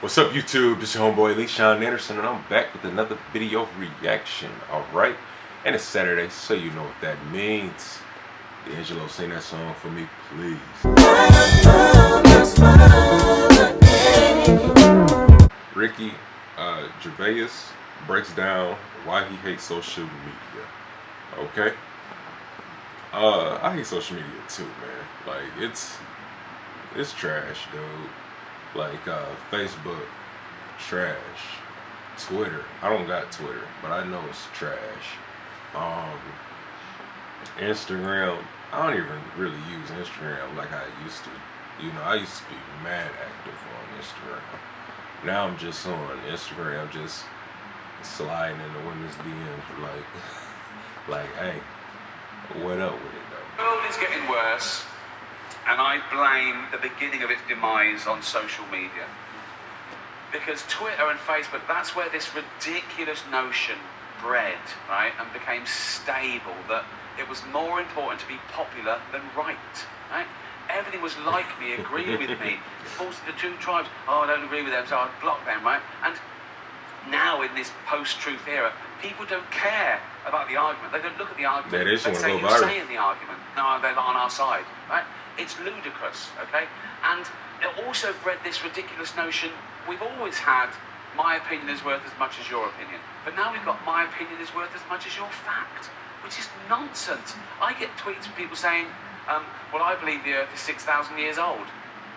What's up, YouTube? This is your homeboy Leishawn Anderson, and I'm back with another video reaction. Alright, and it's Saturday, so you know what that means. D'Angelo, sing that song for me, please. Ricky Gervais breaks down why he hates social media. Okay? I hate social media too, man. Like, it's trash, dude. Like Facebook, trash. Twitter, I don't got Twitter, but I know it's trash. Instagram, I don't even really use Instagram like I used to. You know, I used to be mad active on Instagram. Now I'm just on Instagram, just sliding in the women's DMs, like, hey, what up with it though? The world is getting worse. And I blame the beginning of its demise on social media. Because Twitter and Facebook, that's where this ridiculous notion bred, right, and became stable, that it was more important to be popular than right? Everything was like me, agree with me. Forced into two tribes, oh, I don't agree with them, so I'd block them, right? And now in this post-truth era, people don't care about the argument. They don't look at the argument. They just want to go viral. viral. Say in the argument, no, they're not on our side, right? It's ludicrous, okay? And it also bred this ridiculous notion, we've always had my opinion is worth as much as your opinion. But now we've got my opinion is worth as much as your fact, which is nonsense. I get tweets from people saying, well, I believe the Earth is 6,000 years old.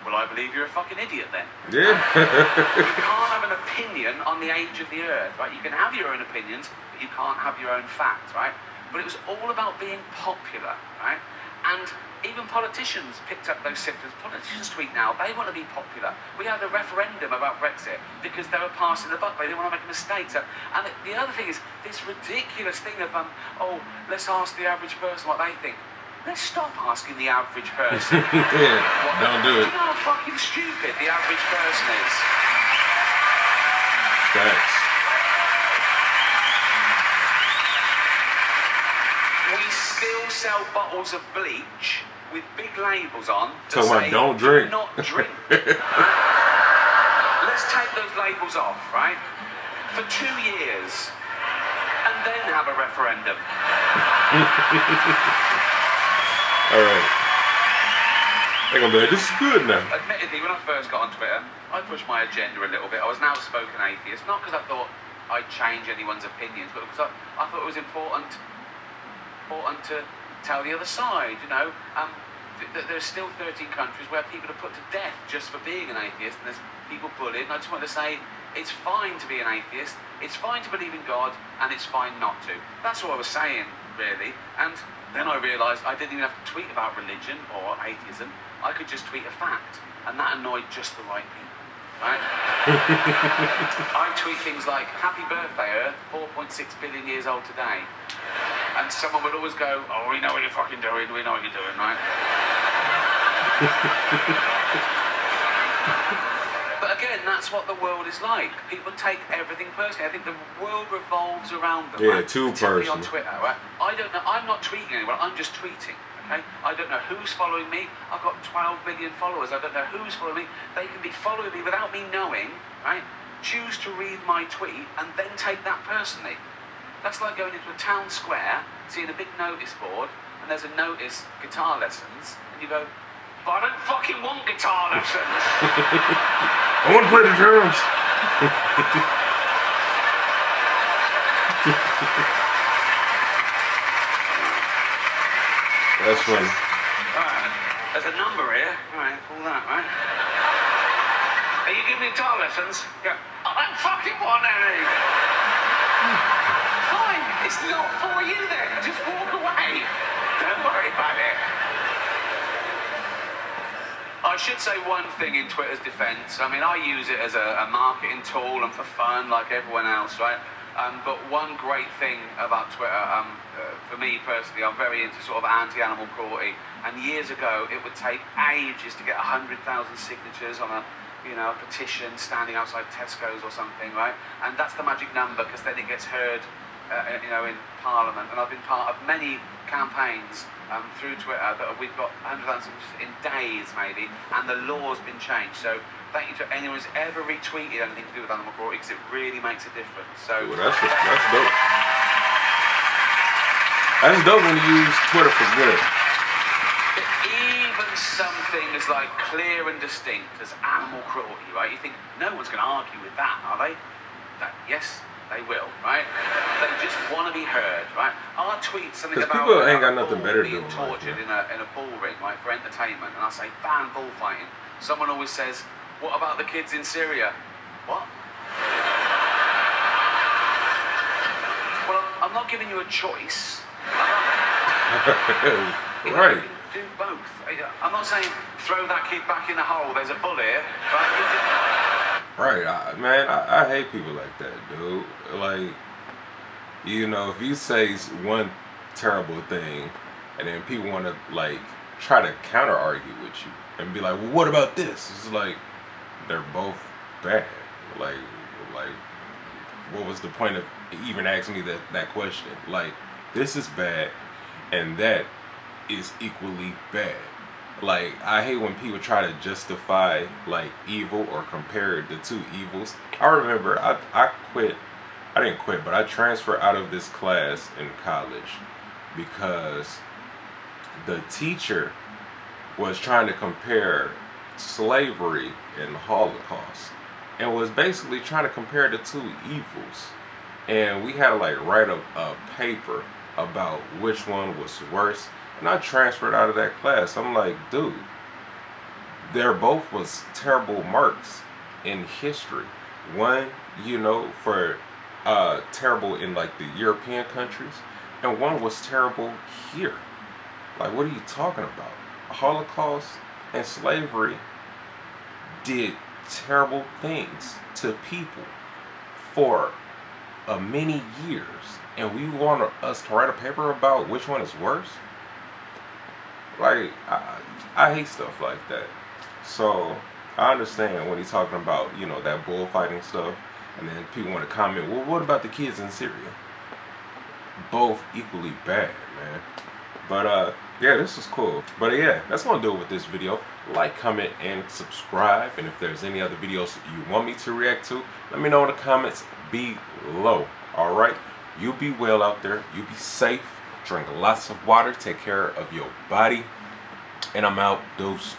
Well, I believe you're a fucking idiot then. Yeah. You can't have an opinion on the age of the Earth, right? You can have your own opinions, but you can't have your own facts, right? But it was all about being popular, right? And even politicians picked up those symptoms. Politicians tweet now, they want to be popular. We had a referendum about Brexit because they were passing the buck. They didn't want to make a mistake. So, and the other thing is this ridiculous thing of, oh, let's ask the average person what they think. Let's stop asking the average person. Yeah, don't do it. You know how fucking stupid the average person is. Thanks. We still sell bottles of bleach with big labels on that Talking about say, don't drink. do not drink. Right? Let's take those labels off, right? For 2 years, and then have a referendum. Alright. They're gonna be like, this is good now. Admittedly, when I first got on Twitter, I pushed my agenda a little bit. I was an outspoken atheist, not because I thought I'd change anyone's opinions, but because I thought it was important to tell the other side, you know. There's still 13 countries where people are put to death just for being an atheist, and there's people bullied, and I just want to say, it's fine to be an atheist, it's fine to believe in God, and it's fine not to. That's all I was saying, really. And then I realised I didn't even have to tweet about religion or atheism. I could just tweet a fact, and that annoyed just the right people, right? I tweet things like, happy birthday Earth, 4.6 billion years old today. And someone would always go, oh, we know what you're fucking doing, we know what you're doing, right? But again, that's what the world is like. People take everything personally. I think the world revolves around them. Yeah, right? too Particularly personal. on Twitter, right? I don't know, I'm not tweeting anyone, I'm just tweeting, okay? I don't know who's following me. I've got 12 million followers. I don't know who's following me. They can be following me without me knowing, right? Choose to read my tweet and then take that personally. That's like going into a town square, seeing a big notice board, and there's a notice, guitar lessons, and you go, but I don't fucking want guitar lessons. I want to play the drums. That's funny. Alright, there's a number here. Alright, pull that, right? Are you giving me guitar lessons? Yeah. I don't fucking want any. Fine, it's not for you then. Just walk away. Don't worry about it. I should say one thing in Twitter's defense. I mean, I use it as a marketing tool and for fun like everyone else, right? But one great thing about Twitter, for me personally, I'm very into sort of anti-animal cruelty. And years ago, it would take ages to get 100,000 signatures on a petition standing outside Tesco's or something, right? And that's the magic number, because then it gets heard, in Parliament. And I've been part of many campaigns through Twitter that we've got 100,000 in days maybe, and the law's been changed. So thank you to anyone who's ever retweeted anything to do with animal cruelty, because it really makes a difference. So well, that's dope. That's dope when you use Twitter for good. Even something as like clear and distinct as animal cruelty, right? You think no one's going to argue with that, are they? Yes, they will, right? They just want to be heard, right? I'll tweet something about people ain't got nothing better to do being tortured in a bull ring, right, for entertainment, and I say ban bullfighting. Someone always says, "What about the kids in Syria?" What? Well, I'm not giving you a choice. Right. Do both. I'm not saying throw that kid back in the hole. There's a bull here. Right, I hate people like that, dude. Like, you know, if you say one terrible thing, and then people want to like try to counter argue with you and be like, well, what about this? It's like they're both bad. Like, what was the point of even asking me that question? Like, this is bad, and that is equally bad. Like, I hate when people try to justify like evil or compare the two evils. I remember I quit. I didn't quit, but I transferred out of this class in college because the teacher was trying to compare slavery and the Holocaust, and was basically trying to compare the two evils. And we had to like write a paper about which one was worse. And I transferred out of that class. I'm like, dude, they're both was terrible marks in history. One, you know, for terrible in like the European countries, and one was terrible here. Like, what are you talking about? Holocaust and slavery did terrible things to people for many years, and we want us to write a paper about which one is worse. Like, I hate stuff like that. So I understand when he's talking about, you know, that bullfighting stuff, and then people want to comment, well, what about the kids in Syria? Both equally bad, man. But yeah, this was cool. But yeah, that's gonna do it with this video. Like, comment, and subscribe. And if there's any other videos you want me to react to, let me know in the comments below. Alright? You be well out there. You be safe. Drink lots of water. Take care of your body. And I'm out. Dose.